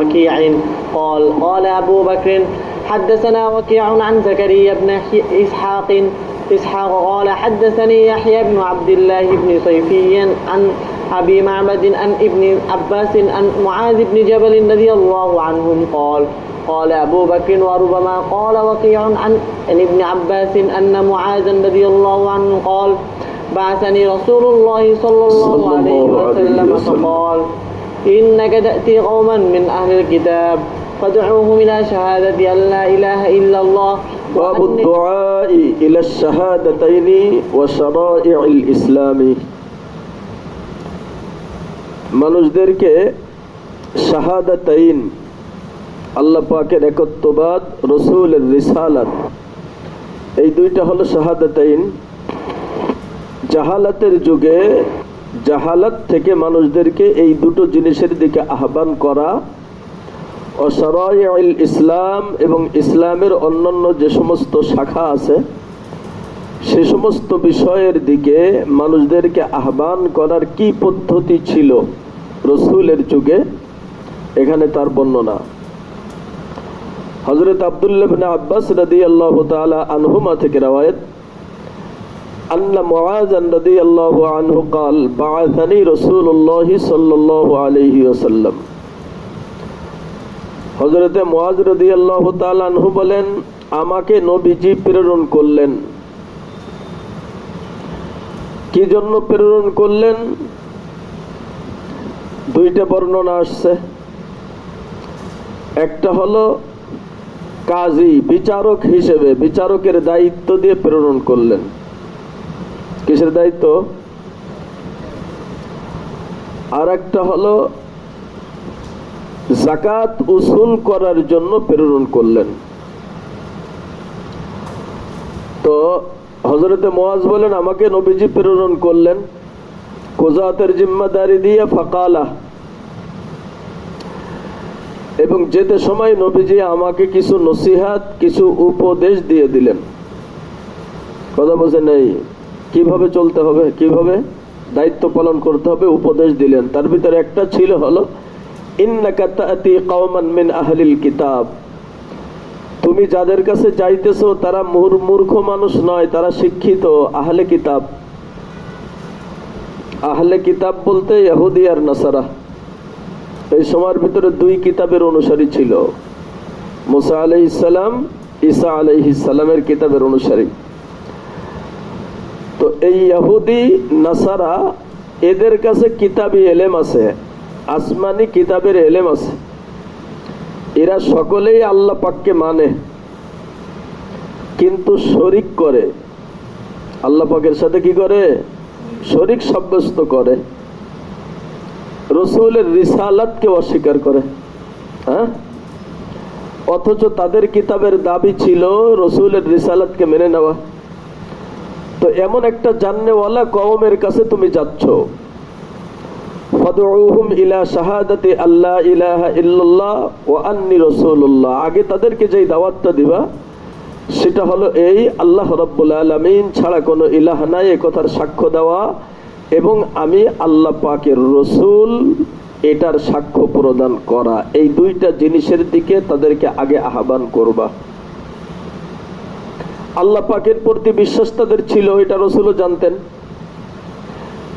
وكيع قال قال أبو بكر حدثنا وكيع عن زكريا بن إسحاق قال حدثني يحيى بن عبد الله بن صيفي عن أبي معبد عن ابن عباس عن معاذ بن جبل رضي الله عنهم قال أبو بكر وربما قال وكيع عن ابن عباس أن معاذ رضي الله عنه قال بعثني رسول الله صلى الله عليه وسلم فقال إنك تأتي قوما من أهل الكتاب فادعوهم إلى شهادة أن لا إله إلا الله باب الدعاء إلى الشهادتين وشرائع الإسلام মানুষদেরকে শাহাদাতাইন আল্লাহ পাকের একত্ববাদ রাসূলের রিসালাত এই দুইটা হলো শাহাদাতাইন জাহালাতের যুগে জাহালাত থেকে মানুষদেরকে এই দুটো জিনিসের দিকে আহ্বান করা ও শরাইউল ইসলাম এবং ইসলামের অন্যান্য যে সমস্ত শাখা আছে সে সমস্ত বিষয়ের দিকে মানুষদেরকে আহ্বান করার কি পদ্ধতি ছিল রাসূলের যুগে এখানে তার বর্ণনা হযরত আব্দুল্লাহ ইবনে আব্বাস রাদিয়াল্লাহু তাআলা আনহুমা থেকে রওয়ায়াত আন্না মুআয রাদিয়াল্লাহু আনহু قال بعثني رسول الله صلى الله عليه وسلم হযরত মুআয রাদিয়াল্লাহু তাআলা আনহু বলেন আমাকে নবীজি প্রেরণ করলেন কি জন্য প্রেরণ করলেন দুইটা বর্ণনা আসছে একটা হলো কাজী বিচারক হিসেবে বিচারকের দায়িত্ব দিয়ে প্রেরণ করলেন কিসের দায়িত্ব আর একটা হলো যাকাত উসুল করার জন্য প্রেরণ করলেন তো হযরতে মুআয বলেন আমাকে নবীজি প্রেরণ করলেন কুযাতের জিম্মাদারি দিয়ে ফাকালা এবং যেতে সময় নবীজি আমাকে কিছু নসিহত কিছু উপদেশ দিয়ে দিলেন কথা বুঝে নেই কিভাবে চলতে হবে কিভাবে দায়িত্ব পালন করতে হবে উপদেশ দিলেন তার ভিতরে একটা ছিল হলো ইন্নাকা তাতি কওমান মিন আহলিল কিতাব তুমি যাদের কাছে যাইতেছো তারা মূর্খ মানুষ নয় তারা শিক্ষিত আহলে কিতাব বলতে ইহুদি আর নাসারা এই সময়ের ভিতরে দুই কিতাবের অনুসারী ছিল মুসা আলাইহিস সালাম ঈসা আলাইহিস সালামের কিতাবের অনুসারী তো এই ইহুদি নাসারা এদের কাছে কিতাবী ইলম আছে আসমানি কিতাবের ইলম আছে এরা সকলেই আল্লাহ পাককে মানে কিন্তু শরীক করে আল্লাহ পাকের সাথে কি করে শরীক সাব্যস্ত করে রাসূলের রিসালাতকে অস্বীকার করে হ্যাঁ অথচ তাদের কিতাবের দাবি ছিল রাসূলের রিসালাতকে মেনে নেওয়া তো এমন একটা জাননেওয়ালা কওমের কাছে তুমি যাচ্ছ ফাদউহুম ইলা শাহাদাতি আল্লা ইলাহা ইল্লাল্লাহ ওয়া আন্নী রাসূলুল্লাহ আগে তাদেরকে যেই দাওয়াতটা দিবা সেটা হলো এই আল্লাহ রাব্বুল আলামিন ছাড়া কোনো ইলাহ নাই এই কথার সাক্ষ্য দেওয়া এবং আমি আল্লাহ পাকের রাসূল এটার সাক্ষ্য প্রদান করা এই দুইটা জিনিসের দিকে তাদেরকে আগে আহ্বান করবা আল্লাহ পাকের প্রতি বিশ্বাস তাদের ছিল এটা রাসূলও জানতেন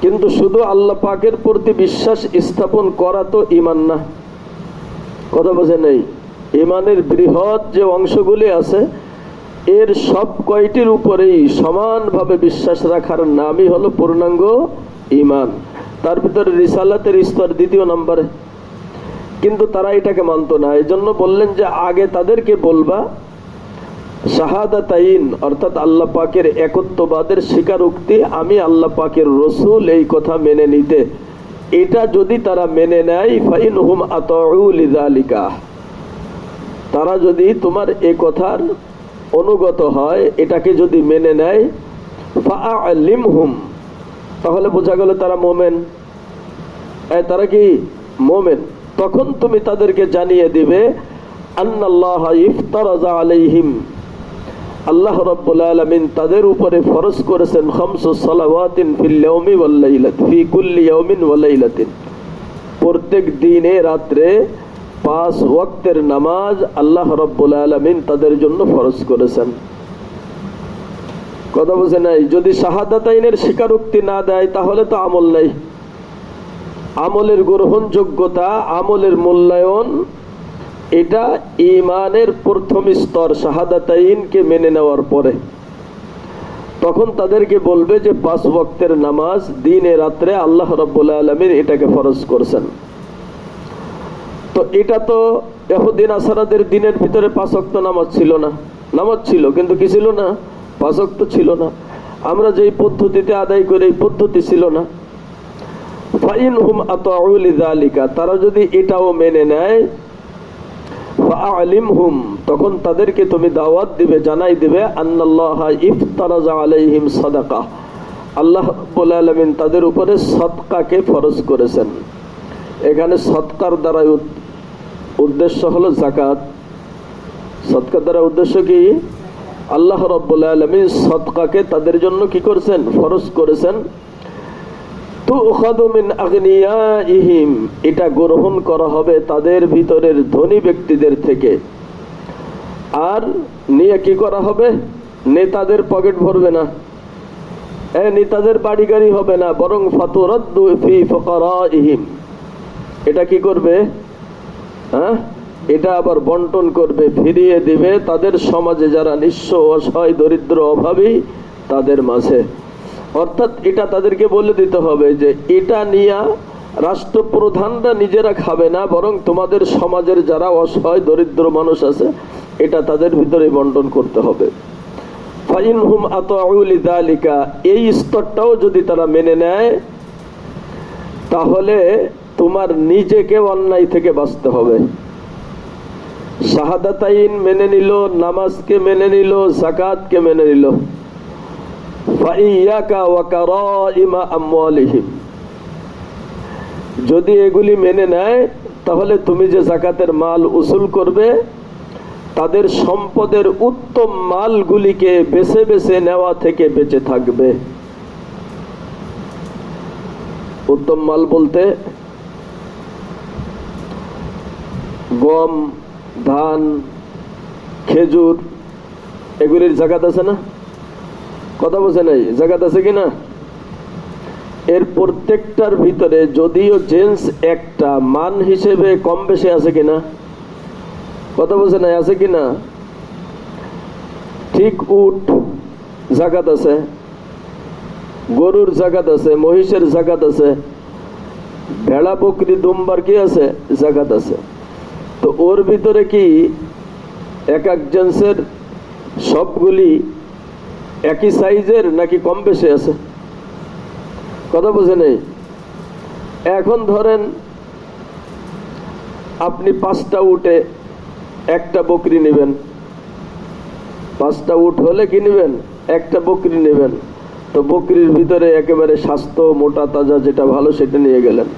কিন্তু শুধু আল্লাহ পাকের প্রতি বিশ্বাস স্থাপন করা তো ঈমান না কথা বোঝে নেই ঈমানের বৃহৎ যে অংশগুলি আছে এর সব কয়টির উপরেই সমানভাবে বিশ্বাস রাখার নামই হলো পূর্ণাঙ্গ ঈমান তার ভিতরে রিসালাতের স্তর দ্বিতীয় নম্বরে কিন্তু তারা এটাকে মানত না এজন্য বললেন যে আগে তাদেরকে বলবা শাহাদাতাইন অর্থাৎ আল্লাহ পাকের একত্ববাদের স্বীকারোক্তি আমি আল্লাহ পাকের রাসূল এই কথা মেনে নিতে এটা যদি তারা মেনে নেয় ফাইনহুম আতাউ লিযালিকা তারা যদি তোমার এই কথার অনুগত হয় এটাকে যদি মেনে নেয় ফাআলিমহুম তাহলে বোঝা গেল তারা মুমিন তারা কি মুমিন তখন তুমি তাদেরকে জানিয়ে দিবে আন্নাল্লাহ ইফতারাজা আলাইহিম আল্লাহ রাব্বুল আলামিন তাদের উপরে ফরজ করেছেন খামসু সালাওয়াতিন ফিল ইয়াউমি ওয়াল লাইলাতি ফি কুল্লি ইয়াউমিন ওয়া লাইলাতিন প্রত্যেক দিনে রাতে 5 ওয়াক্তের নামাজ আল্লাহ রাব্বুল আলামিন তাদের জন্য ফরজ করেছেন। কথা বুঝে নাই? যদি শাহাদাতাইনের স্বীকারোক্তি না দেয় তাহলে তো আমল নাই। আমলের গ্রহণযোগ্যতা, আমলের মূল্যায়ন, এটা ঈমানের প্রথম স্তর শাহাদাতাইনকে মেনে নেওয়ার পরে। তখন তাদেরকে বলবে যে 5 ওয়াক্তের নামাজ দিনে রাত্রে আল্লাহ রাব্বুল আলামিন এটাকে ফরজ করেছেন। তো এটা তো ইহুদি নাসারাদের দিনের ভিতরে 5 ওয়াক্ত নামাজ ছিল না। নামাজ ছিল কিন্তু কি ছিল না? 5 ওয়াক্ত ছিল না। আমরা যেই পদ্ধতিতে আদায় করি এই পদ্ধতি ছিল না। ফাইনহুম আতাউ লিযালিকা, তারা যদি এটাও মেনে নেয়, ফাআলিমহুম, তখন তাদেরকে তুমি দাওয়াত দিবে, জানাই দিবে, আন্নাল্লাহা ইফতারাজা আলাইহিম সাদাকা, আল্লাহ রাব্বুল আলামিন তাদের উপরে সদকাকে ফরজ করেছেন। এখানে সদকার দ্বারা উদ্দেশ্য হলো যাকাত। সদকার দ্বারা উদ্দেশ্য কি? আল্লাহ রাব্বুল আলামিন সদকাকে তাদের জন্য কি করেছেন? ফরজ করেছেন। তুখাযু মিন আগনিয়াইহিম, এটা গ্রহণ করা হবে তাদের ভিতরের ধনী ব্যক্তিদের থেকে। আর নিয়ে কি করা হবে? নেতাদের পকেট ভরবে না, নেতাদের বাড়ি গাড়ি হবে না, বরং ফাতুরাদ্দু ফি ফুকারাইহিম, এটা কি করবে? এটা আবার বন্টন করবে, ফিরিয়ে দিবে তাদের সমাজে যারা নিঃস্ব, অসহায়, দরিদ্র, অভাবী তাদের মাঝে। অর্থাৎ এটা তাদেরকে বলে দিতে হবে যে এটা নিয়ে রাষ্ট্রপ্রধানরা নিজেরা খাবে না, বরং তোমাদের সমাজের যারা অসহায় দরিদ্র মানুষ আছে এটা তাদের ভিতরে বন্টন করতে হবে। ফাইনহুম আতাউ লিযালিকা, এই স্তরটাও যদি তারা মেনে নেয় তাহলে তোমার নিজেকে অন্যায় থেকে বাঁচতে হবে। শাহাদাতাইন মেনে নিল, নামাজকে মেনে নিল, যাকাতকে মেনে নিল। ফাইয়াকা ওয়া কারাইমা আমওয়ালিহিম, যদি এগুলি মেনে নেয় তাহলে তুমি যে যাকাতের মাল উসুল করবে তাদের সম্পদের উত্তম মালগুলিকে বেছে বেছে নেওয়া থেকে বেঁচে থাকবে। উত্তম মাল বলতে গম, ধান, খেজুর, এগুলির যাকাত আছে না? কথা বোঝে নাই? যাকাত আছে কিনা? এর প্রত্যেকটার ভিতরে যদিও জেন্স একটা, মান হিসেবে কম বেশি আছে কিনা? কথা বোঝে নাই? আছে কিনা? ঠিক উট যাকাত আছে, গরুর যাকাত আছে, মহিষের যাকাত আছে, ভেড়া, বকরি, দুম্বার কি আছে? যাকাত আছে। তো ওর ভিতরে কি এক এক জেন্সের সবগুলি একই সাইজের নাকি কম বেশি আছে? কথা বুঝে নেই? এখন ধরেন আপনি 5টা উটে একটা বকরি নেবেন, 5টা উট হলে কি নেবেন? একটা বকরি নেবেন। তো বকরির ভিতরে একেবারে স্বাস্থ্য, মোটা তাজা যেটা ভালো সেটা নিয়ে গেলেন।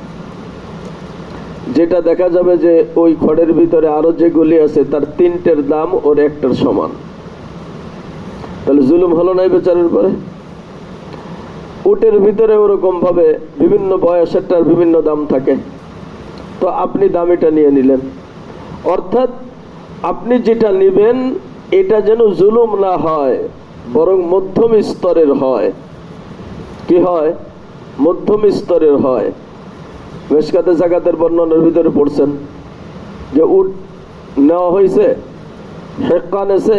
যেটা দেখা যাবে যে ওই খড়ের ভিতরে আরো যেগুলি আছে তার 3টের দাম ওর একটার সমান, তাহলে জুলুম হলো নাই বেচারের পরে? উটের ভিতরে ওরকম ভাবে বিভিন্ন বয়সেরটার বিভিন্ন দাম থাকে, তো আপনি দামিটা নিয়ে নিলেন। অর্থাৎ আপনি যেটা নেবেন এটা যেন জুলুম না হয়, বরং মধ্যম স্তরের হয়। কি হয়? মধ্যম স্তরের হয়। মেশকাতে যাকাতের বর্ণনার ভিতরে পড়ছেন যে উট নেওয়া হয়েছে, হেক্কা নেছে,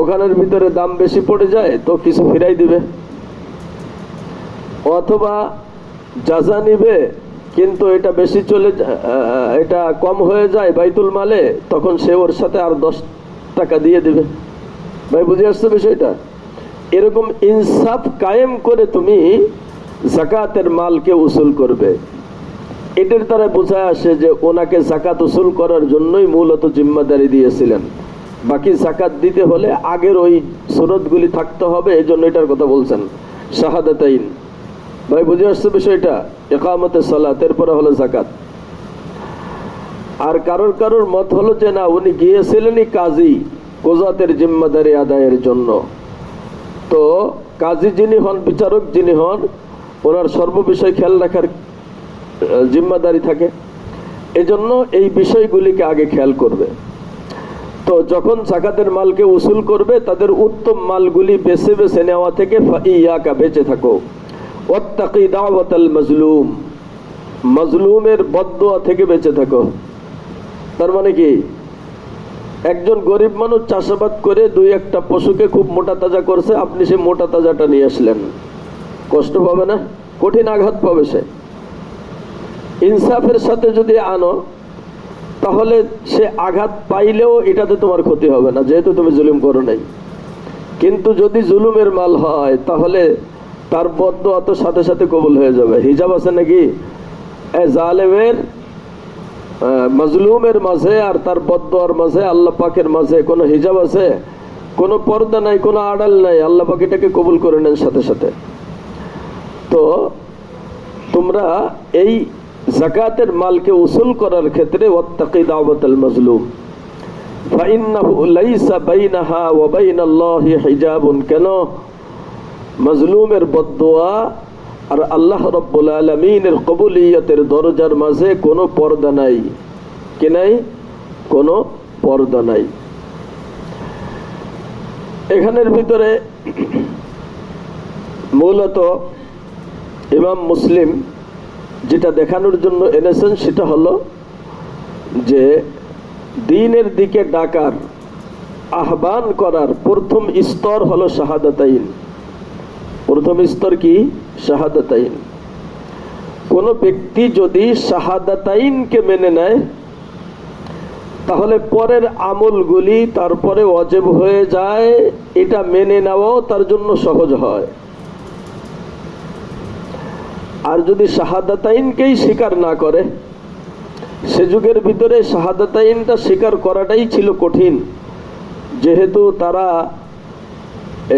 ওখানের ভিতরে দাম বেশি পড়ে যায় তো কিছু ফিরাই দিবে, অথবা যাজা নিবে কিন্তু এটা বেশি চলে, এটা কম হয়ে যায় বাইতুল মালে, তখন সে ওর সাথে আর 10 টাকা দিয়ে দিবে। ভাই বুঝে আসছে বিষয়টা? এরকম ইনসাফ কায়েম করে তুমি যাকাতের মালকে উসুল করবে। এটার দ্বারা বোঝা আসে যে ওনাকে যাকাত উসুল করার জন্যই মূলত জিম্মাদারি দিয়েছিলেন। বাকি যাকাত দিতে হলে আগের ওই সুরতগুলি থাকতে হবে, এই জন্য এটার কথা বলছেন শাহাদাতাইন। ভাই বুঝে আসছে বিষয়টা? ইকামতে সালাত, এরপরে হলো যাকাত। আর কারোর কারোর মত হলো যে না, উনি গিয়েছিলেনই কাজী, কোজাতের জিম্মাদারি আদায়ের জন্য। তো কাজী যিনি হন, বিচারক যিনি হন, ওনার সর্ববিষয় খেয়াল রাখার জিম্মাদারি থাকে। এজন্য এই বিষয়গুলিকে আগে খেয়াল করবে। তো যখন যাকাতের মালকে উসুল করবে তাদের উত্তম মালগুলি বেছে বেছে নেওয়া থেকে ফাইয়াকা, বেঁচে থাকো। ওয়াত্তাকি দাওয়াতাল মাজলুম, মাজলুমের বদদুয়া থেকে বেঁচে থাকো। তার মানে কি, একজন গরিব মানুষ চাষাবাদ করে দুই একটা পশুকে খুব মোটা তাজা করছে, আপনি সে মোটা তাজাটা নিয়ে আসলেন, কষ্ট পাবে না? কঠিন আঘাত পাবে সে। ইনসাফের সাথে যদি আনো তাহলে সে আঘাত পাইলেও এটাতে তোমার ক্ষতি হবে না, যেহেতু তুমি জুলুম করো নাই। কিন্তু যদি জুলুমের মাল হয় তাহলে তার বদদুয়া তো সাথে সাথে কবুল হয়ে যাবে। হিজাব আছে নাকি জালেমের মাজলুমের মাঝে আর তার বদদুয়ার মাঝে, আল্লাহ পাকের মাঝে কোনো হিজাব আছে? কোনো পর্দা নাই, কোনো আড়াল নাই। আল্লাহ পাক এটাকে কবুল করে নেন সাথে সাথে। তো তোমরা এই যাকাতের মালকে উসুল করার ক্ষেত্রে ওয়াত্তাকি দাওয়াতাল মাজলুম ফাইন্নাহু লাইসা বাইনাহা ওয়া বাইনাল্লাহি হিজাবুন। কেন? মাজলুমের বদদুয়া আর আল্লাহ রাব্বুল আলামিনের কবুলিয়তের দরজার মাঝে কোনো পর্দা নাই। কি নাই? কোনো পর্দা নাই। এখানের ভিতরে মূলত ইমাম মুসলিম যেটা দেখানোর জন্য এনেছেন সেটা হলো যে দ্বীনের দিকে ডাকার, আহ্বান করার প্রথম স্তর হলো শাহাদাতাইন। প্রথম স্তর কি? শাহাদাতাইন। কোন ব্যক্তি যদি শাহাদাতাইনকে মেনে নেয় তাহলে পরের আমলগুলি তারপরে ওয়াজিব হয়ে যায়। এটা মেনে নেওয়াও তার জন্য সহজ হয়। আর যদি শাহাদাতাইনকেই স্বীকার না করে, সে যুগের ভিতরে শাহাদাতাইনটা স্বীকার করাটাই ছিল কঠিন, যেহেতু তারা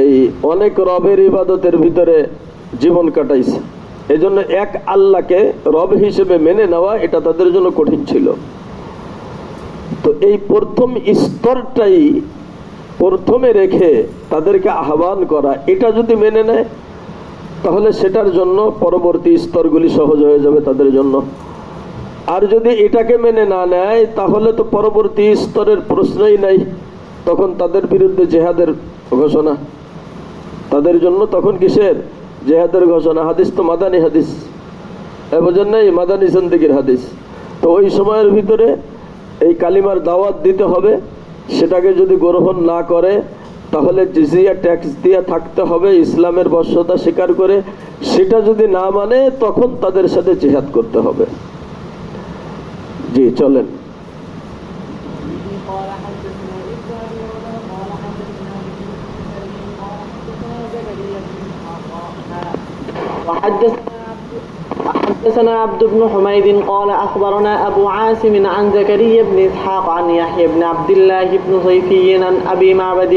এই অনেক রবের ইবাদতের ভিতরে জীবন কাটাইছে। এজন্য এক আল্লাহকে রব হিসেবে মেনে নেওয়া এটা তাদের জন্য কঠিন ছিল। তো এই প্রথম স্তরটাই প্রথমে রেখে তাদেরকে আহ্বান করা, এটা যদি মেনে নেয় তাহলে সেটার জন্য পরবর্তী স্তরগুলি সহজ হয়ে যাবে তাদের জন্য। আর যদি এটাকে মেনে না নেয় তাহলে তো পরবর্তী স্তরের প্রশ্নই নাই। তখন তাদের বিরুদ্ধে জেহাদের ঘোষণা, তাদের জন্য তখন কিসের? জেহাদের ঘোষণা। হাদিস তো মাদানী হাদিস, বোঝেন নাই? মাদানী জিন্দেগির হাদিস। তো ওই সময়ের ভিতরে এই কালিমার দাওয়াত দিতে হবে। সেটাকে যদি গ্রহণ না করে তাহলে জিজিয়া ট্যাক্স দিয়ে থাকতে হবে, ইসলামের বর্ষতা স্বীকার করে। সেটা যদি না মানে তখন তাদের সাথে জিহাদ করতে হবে। জি চলেন। حدثنا عبد بن حميد قال أخبرنا أبو عاصم عن زكريا بن إسحاق عن يحيى بن عبد الله بن صيفي عن أبي معبد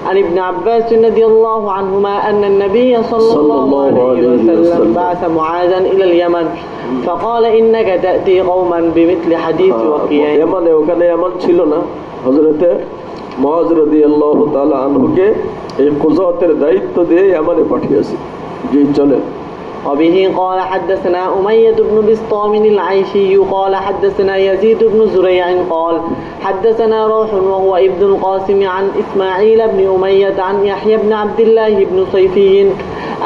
عن ابن عباس رضي الله عنهما أن النبي صلى الله عليه وسلم بعث معاذا إلى اليمن فقال إنك تأتي قوما بمثل حديث وقيع। ইয়ামানে, ওখানে ইয়ামান ছিল না, হযরতে মুআয রাদিয়াল্লাহু তাআলা আনহুকে এই কুযাতের দায়িত্ব দিয়ে ইয়ামানে পাঠিয়েছে। জি চলেন। وبه قال حدثنا أمية بن بسطام العيشي قال حدثنا يزيد بن زريع قال حدثنا روح وهو ابن القاسم عن إسماعيل بن أمية عن يحيى بن عبد الله بن صيفي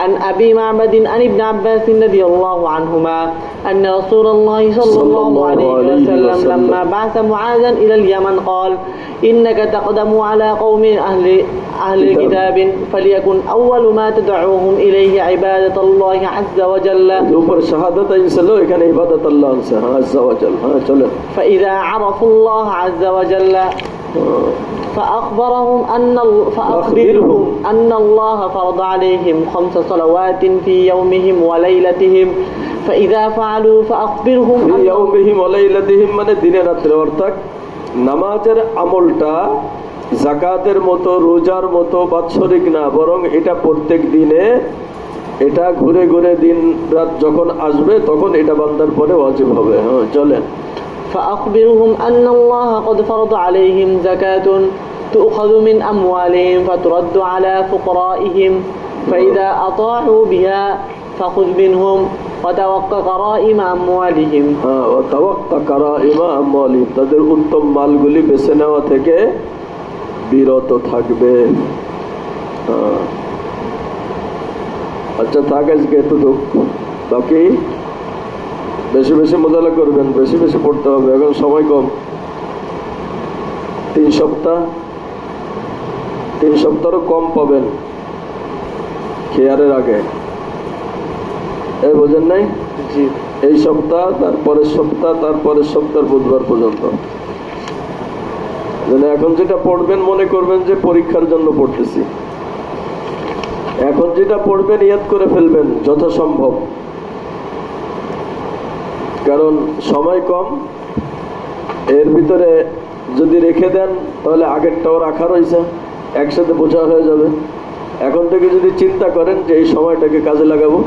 عن أبي معبد عن ابن عباس رضي الله عنهما أن رسول الله صلى الله عليه وسلم لما بعث معاذا إلى اليمن قال إنك تقدم على قوم أهل كتاب فليكن أول ما تدعوهم إليه عبادة الله عز وجل ऊपर शहादताइन से लो, এখানে ইবাদত আল্লাহ से عز وجل। हाँ चलो। فإذا عرفوا الله عز وجل فأخبرهم أن الله فرض عليهم 5 صلوات في يومهم وليلتهم فإذا فعلوا فأخبرهم في يومهم وليلتهم মানে দিনে রাত্রে। অর্থাৎ নামাজের আমলটা যাকাতের মতো, রোজার মতো বাৎসরিক না, বরং এটা প্রত্যেক দিনে, এটা ঘুরে ঘুরে দিন রাত যখন আসবে তখন এটা বান্দার পরে ওয়াজিব হবে। হ্যাঁ চলেন। فأخبرهم أن الله قد فرض عليهم زكاة تؤخذ من أموالهم فترد على فقرائهم فإذا أطاعوا بها فخذ منهم وتوقع كرائم أموالهم হ্যাঁ, ওয়াতাওয়াক্কা কারাইমা আমওয়ালিহিম, তাদের উত্তম মালগুলি বেছে নেওয়া থেকে বিরত থাকবে। আচ্ছা থাক, আজকে এতটুক। বাকি বেশি বেশি মোতালা করবেন, বেশি বেশি পড়তে হবে, এখন সময় কম। 3 সপ্তাহ, 3 সপ্তাহও কম পাবেন খেয়ারের আগে, এই বোঝেন নাই? জি। এই সপ্তাহ, তারপরের সপ্তাহ, তারপরের সপ্তাহ বুধবার পর্যন্ত। এখন যেটা পড়বেন মনে করবেন যে পরীক্ষার জন্য পড়তেছি, এখন যেটা পড়বেন ইয়াদ করে ফেলবেন যথাসম্ভব, কারণ সময় কম। এর ভিতরে যদি রেখে দেন তাহলে আগেরটাও রাখা রয়েছে, একসাথে বোঝা হয়ে যাবে। এখন থেকে যদি চিন্তা করেন যে এই সময়টাকে কাজে লাগাবো,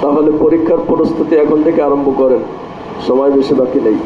তাহলে পরীক্ষার প্রস্তুতি এখন থেকে আরম্ভ করেন, সময় বেশি বাকি নেই।